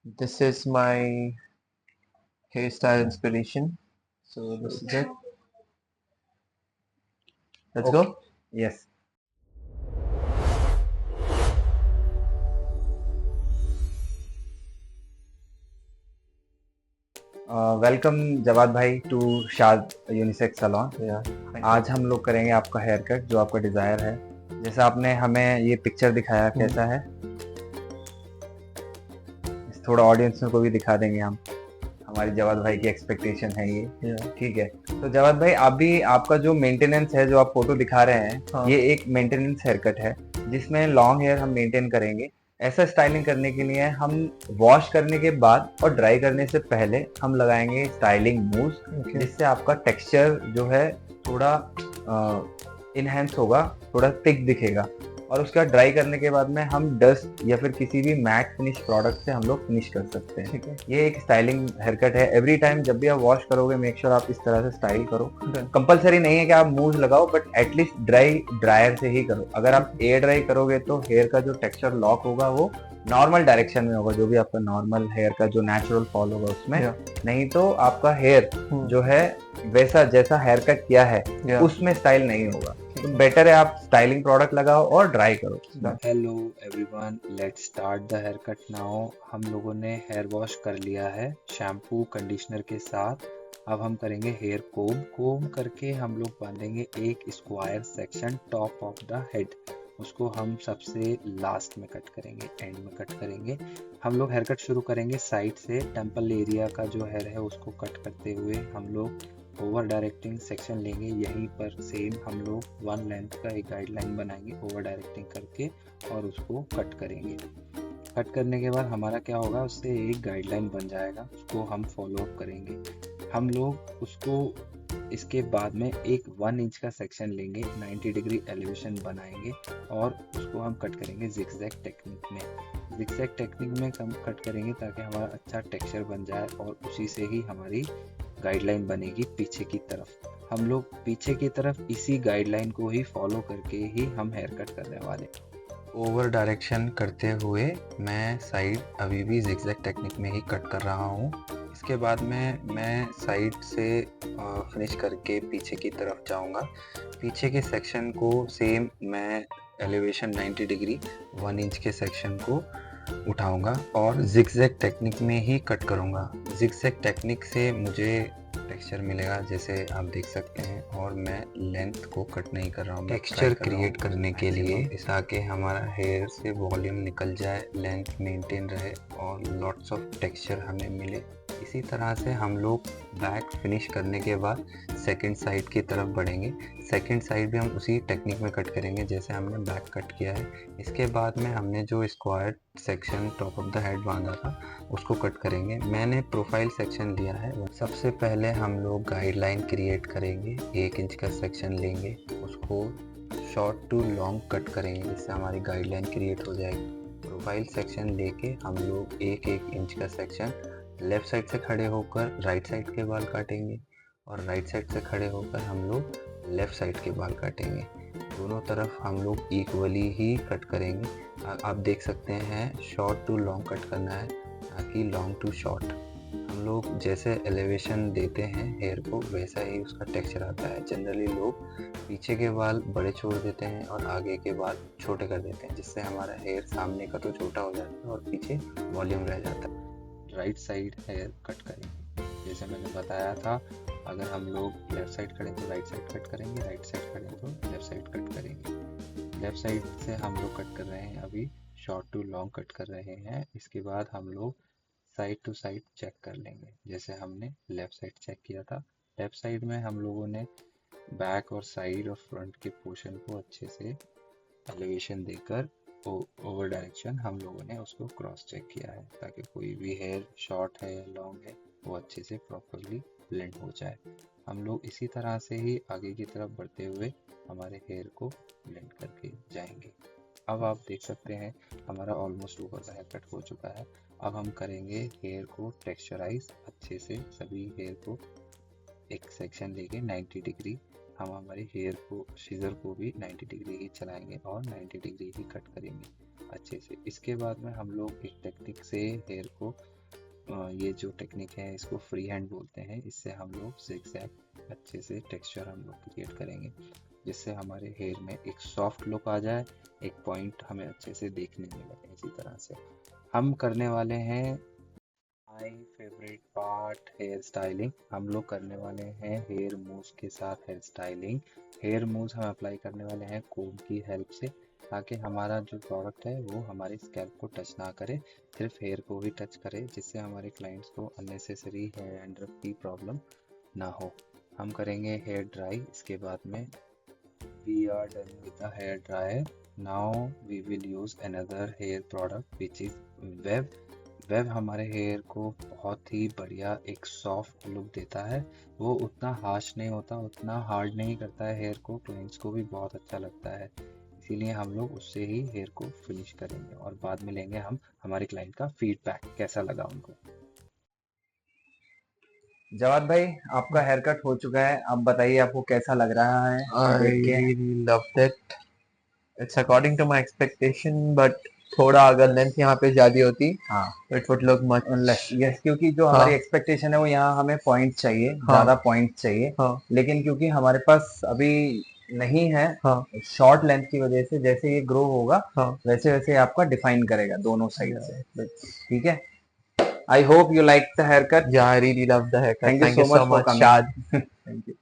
This is my hairstyle inspiration. So this is it. Let's Okay. go. Yes. Welcome Jawad भाई to Shad unisex salon. Yeah. Thank you. आज हम लोग करेंगे आपका hair cut जो आपका डिज़ायर है। जैसा आपने हमें ये पिक्चर दिखाया कैसा है, थोड़ा ऑडियंस को भी दिखा देंगे हम। हमारी जवाद भाई की एक्सपेक्टेशन है ये। Yeah. ठीक है, तो जवाद भाई अभी आपका जो मेंटेनेंस है, जो आप फोटो दिखा रहे हैं, हाँ. ये एक मेंटेनेंस हेयर कट है जिसमें लॉन्ग हेयर हम मेंटेन करेंगे। ऐसा स्टाइलिंग करने के लिए हम वॉश करने के बाद और ड्राई करने से पहले हम लगाएंगे स्टाइलिंग मूव्स, Okay. जिससे आपका टेक्सचर जो है थोड़ा इनहेंस होगा, थोड़ा थिक दिखेगा। और उसका ड्राई करने के बाद में हम डस्ट या फिर किसी भी मैट फिनिश प्रोडक्ट से हम लोग फिनिश कर सकते हैं। ठीक है. ये एक स्टाइलिंग हेयरकट है। एवरी टाइम जब भी आप वॉश करोगे मेक श्योर आप इस तरह से स्टाइल करो। Done. कंपलसरी नहीं है कि आप मूव लगाओ, बट एटलीस्ट ड्रायर से ही करो। अगर आप एयर ड्राई करोगे तो हेयर का जो टेक्सचर लॉक होगा वो नॉर्मल डायरेक्शन में होगा, जो भी आपका नॉर्मल हेयर का जो नेचुरल फॉल होगा उसमें। Yeah. नहीं तो आपका हेयर जो है वैसा जैसा हेयर कट किया है Yeah. उसमें स्टाइल नहीं होगा। तो बेटर है आप स्टाइलिंग प्रोडक्ट लगाओ और ड्राई करो। Hello everyone, let's start the haircut now. हम लोगों ने हेयर वॉश कर लिया है शैम्पू कंडीशनर के साथ। अब हम करेंगे हेयर कोम करके हम लोग बांधेंगे एक square section top of the head. उसको हम सबसे लास्ट में कट करेंगे, एंड में कट करेंगे। हम लोग हेयर कट शुरू करेंगे साइड से। टेम्पल एरिया का जो हेयर है उसको कट करते हुए हम लोग ओवर डायरेक्टिंग सेक्शन लेंगे। यहीं पर सेम हम लोग वन लेंथ का एक गाइडलाइन बनाएंगे ओवर डायरेक्टिंग करके और उसको कट करेंगे। कट करने के बाद हमारा क्या होगा, उससे एक गाइडलाइन बन जाएगा, उसको हम फॉलो अप करेंगे। हम लोग उसको इसके बाद में एक 1 इंच का सेक्शन लेंगे, 90 डिग्री एलिवेशन बनाएंगे और उसको हम कट करेंगे जिगजैग टेक्निक में। जिगजैग टेक्निक में हम कट करेंगे ताकि हमारा अच्छा टेक्सचर बन जाए और उसी से ही हमारी गाइडलाइन बनेगी पीछे की तरफ। हम लोग पीछे की तरफ इसी गाइडलाइन को ही फॉलो करके ही हम हेयर कट करने वाले। ओवर डायरेक्शन करते हुए मैं साइड अभी भी जिगजैग टेक्निक में ही कट कर रहा हूँ। इसके बाद में मैं साइड से फिनिश करके पीछे की तरफ जाऊँगा। पीछे के सेक्शन को सेम मैं एलिवेशन 90 डिग्री 1 इंच के सेक्शन को उठाऊंगा और जिगजैग टेक्निक में ही कट करूँगा। जिगजैग टेक्निक से मुझे टेक्सचर मिलेगा जैसे आप देख सकते हैं, और मैं लेंथ को कट नहीं कर रहा हूँ। टेक्सचर क्रिएट करने के लिए ताकि हमारा हेयर से वॉल्यूम निकल जाए, लेंथ मेंटेन रहे और लॉट्स ऑफ टेक्सचर हमें मिले। इसी तरह से हम लोग बैक फिनिश करने के बाद सेकंड साइड की तरफ बढ़ेंगे। सेकंड साइड भी हम उसी टेक्निक में कट करेंगे जैसे हमने बैक कट किया है। इसके बाद में हमने जो square section top of the head बांधा था उसको कट करेंगे। मैंने प्रोफाइल सेक्शन लिया है। सबसे पहले हम लोग गाइडलाइन क्रिएट करेंगे, 1 इंच का सेक्शन लेंगे, उसको शॉर्ट टू लॉन्ग कट करेंगे जिससे हमारी गाइडलाइन क्रिएट हो जाएगी। प्रोफाइल सेक्शन लेके हम लोग 1-1 इंच का सेक्शन लेफ़्ट साइड से खड़े होकर राइट साइड के बाल काटेंगे और राइट साइड से खड़े होकर हम लोग लेफ़्ट साइड के बाल काटेंगे। दोनों तरफ हम लोग इक्वली ही कट करेंगे। आप देख सकते हैं शॉर्ट टू लॉन्ग कट करना है, ना कि लॉन्ग टू शॉर्ट। हम लोग जैसे एलिवेशन देते हैं हेयर को वैसा ही उसका टेक्सचर आता है। जनरली लोग पीछे के बाल बड़े छोड़ देते हैं और आगे के बाल छोटे कर देते हैं, जिससे हमारा हेयर सामने का तो छोटा हो जाता है और पीछे वॉल्यूम रह जाता है। राइट साइड हेयर कट करेंगे जैसे मैंने बताया था। अगर हम लोग लेफ्ट साइड खड़े तो राइट साइड कट करेंगे, राइट साइड खड़े तो लेफ्ट साइड कट करेंगे। लेफ्ट साइड से हम लोग कट कर रहे हैं, अभी शॉर्ट टू लॉन्ग कट कर रहे हैं। इसके बाद हम लोग साइड टू साइड चेक कर लेंगे जैसे हमने लेफ्ट साइड चेक किया था। लेफ्ट साइड में हम लोगों ने बैक और साइड और फ्रंट के पोर्शन को अच्छे से एलिवेशन देकर ओवर डायरेक्शन हम लोगों ने उसको क्रॉस चेक किया है ताकि कोई भी हेयर शॉर्ट है या लॉन्ग है वो अच्छे से प्रॉपरली ब्लेंड हो जाए। हम लोग इसी तरह से ही आगे की तरफ बढ़ते हुए हमारे हेयर को ब्लेंड करके जाएंगे। अब आप देख सकते हैं हमारा almost over the haircut हो चुका है। अब हम करेंगे हेयर को टेक्सचराइज अच्छे से। सभी हेयर को एक सेक्शन लेके 90 डिग्री हम हमारे हेयर को सीजर को भी 90 डिग्री ही चलाएंगे और 90 डिग्री ही कट करेंगे अच्छे से। इसके बाद में हम लोग एक टेक्निक से हेयर को ये जो टेक्निक है इसको फ्री हैंड बोलते हैं। इससे हम लोग zigzag अच्छे से टेक्सचर हम लोग क्रिएट करेंगे, जिससे हमारे हेयर में एक सॉफ्ट लुक आ जाए, एक पॉइंट हमें अच्छे से देखने में लगे। इसी तरह से हम करने वाले हैं my favourite part, hair styling. हम लोग करने वाले हैं हेयर मूव्स के साथ हेयर स्टाइलिंग। हेयर मूव्स हम अप्लाई करने वाले हैं कोम की हेल्प से, ताकि हमारा जो प्रोडक्ट है वो हमारे स्कैल्प को टच ना करे, सिर्फ हेयर को ही टच करे, जिससे हमारे क्लाइंट्स को अननेसेसरी हेयर डैंड्रफ की प्रॉब्लम ना हो। हम करेंगे हेयर ड्राई। इसके बाद में we are done with the hair dryer. Now we will use another hair product which is web. Web हमारे हेयर को बहुत ही बढ़िया एक सॉफ्ट लुक देता है। वो उतना हार्श नहीं होता, उतना हार्ड नहीं करता है हेयर को, क्लाइंट्स को भी बहुत अच्छा लगता है। इसीलिए हम लोग उससे ही हेयर को फिनिश करेंगे और बाद में लेंगे हम हमारे क्लाइंट का फीडबैक कैसा लगा उनको। जवाद भाई, आपका हेयर कट हो चुका है, आप बताइए आपको कैसा लग रहा है I देख के? really loved it. It's according to my expectation, but थोड़ा अगर लेंथ यहाँ पे ज्यादा होती हाँ it would look much less. Yes, क्योंकि जो हमारी एक्सपेक्टेशन है वो यहाँ हमें पॉइंट चाहिए, ज्यादा पॉइंट चाहिए, लेकिन क्योंकि हमारे पास अभी नहीं है, शॉर्ट लेंथ की वजह से जैसे ये ग्रो होगा वैसे वैसे आपका डिफाइन करेगा दोनों साइड से। ठीक है, I hope you like the haircut. Yeah, I really loved the haircut. Thank you Thank so you much so for much, coming. Shad. Thank you.